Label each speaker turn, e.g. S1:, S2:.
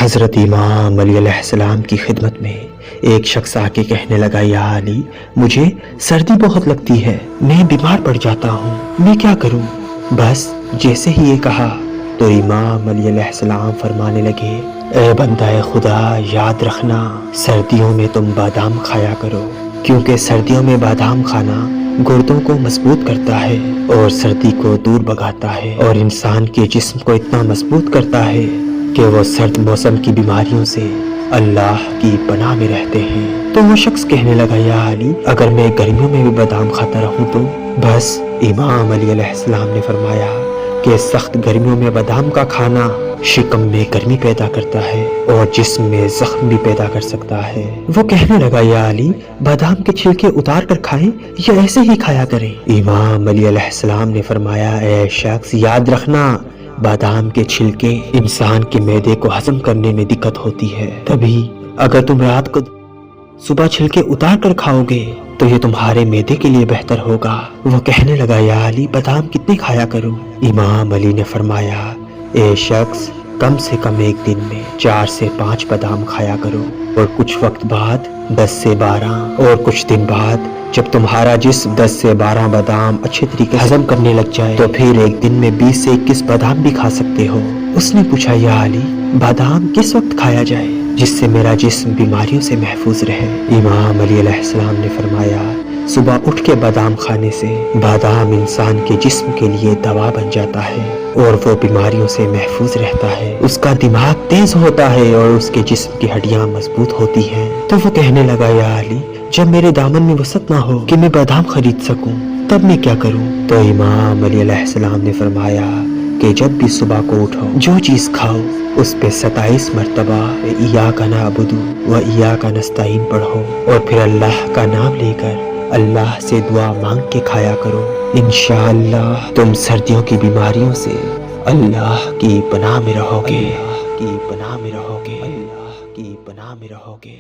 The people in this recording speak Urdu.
S1: حضرت امام علی علیہ السلام کی خدمت میں ایک شخص آ کے کہنے لگا، یا علی، مجھے سردی بہت لگتی ہے، میں بیمار پڑ جاتا ہوں، میں کیا کروں؟ بس جیسے ہی یہ کہا تو امام علی علیہ السلام فرمانے لگے، اے بندہ خدا، یاد رکھنا سردیوں میں تم بادام کھایا کرو، کیونکہ سردیوں میں بادام کھانا گردوں کو مضبوط کرتا ہے اور سردی کو دور بھگاتا ہے، اور انسان کے جسم کو اتنا مضبوط کرتا ہے کہ وہ سرد موسم کی بیماریوں سے اللہ کی پناہ میں رہتے ہیں۔ تو وہ شخص کہنے لگا، یا علی، اگر میں گرمیوں میں بھی بادام کھاتا رہوں تو؟ بس امام علی علیہ السلام نے فرمایا کہ سخت گرمیوں میں بادام کا کھانا شکم میں گرمی پیدا کرتا ہے اور جسم میں زخم بھی پیدا کر سکتا ہے۔ وہ کہنے لگا، یا علی، بادام کے چھلکے اتار کر کھائیں یا ایسے ہی کھایا کریں؟ امام علی علیہ السلام نے فرمایا، اے شخص، یاد رکھنا بادام کے چھلکے انسان کے معدے کو ہضم کرنے میں دقت ہوتی ہے، تبھی اگر تم رات کو صبح چھلکے اتار کر کھاؤ گے تو یہ تمہارے معدے کے لیے بہتر ہوگا۔ وہ کہنے لگا، یا علی، بادام کتنے کھایا کروں؟ امام علی نے فرمایا، اے شخص، کم سے کم ایک دن میں 4 سے 5 بادام کھایا کرو، اور کچھ وقت بعد 10 سے 12، اور کچھ دن بعد جب تمہارا جسم 10 سے 12 بادام اچھے طریقے سے ہضم کرنے لگ جائے تو پھر ایک دن میں 20 سے 21 بادام بھی کھا سکتے ہو۔ اس نے پوچھا، یا علی، بادام کس وقت کھایا جائے جس سے میرا جسم بیماریوں سے محفوظ رہے؟ امام علی علیہ السلام نے فرمایا، صبح اٹھ کے بادام کھانے سے بادام انسان کے جسم کے لیے دوا بن جاتا ہے اور وہ بیماریوں سے محفوظ رہتا ہے، اس کا دماغ تیز ہوتا ہے اور اس کے جسم کی ہڈیاں مضبوط ہوتی ہیں۔ تو وہ کہنے لگا، یا علی، جب میرے دامن میں وسعت نہ ہو کہ میں بادام خرید سکوں تب میں کیا کروں؟ تو امام علی علیہ السلام نے فرمایا کہ جب بھی صبح کو اٹھو، جو چیز کھاؤ اس پہ 27 مرتبہ ایاک نعبد و ایاک نستعین پڑھو، اور پھر اللہ کا نام لے کر اللہ سے دعا مانگ کے کھایا کرو۔ انشاءاللہ تم سردیوں کی بیماریوں سے اللہ کی پناہ میں رہو گے، اللہ کی پناہ میں رہو گے، اللہ کی پناہ میں رہو گے۔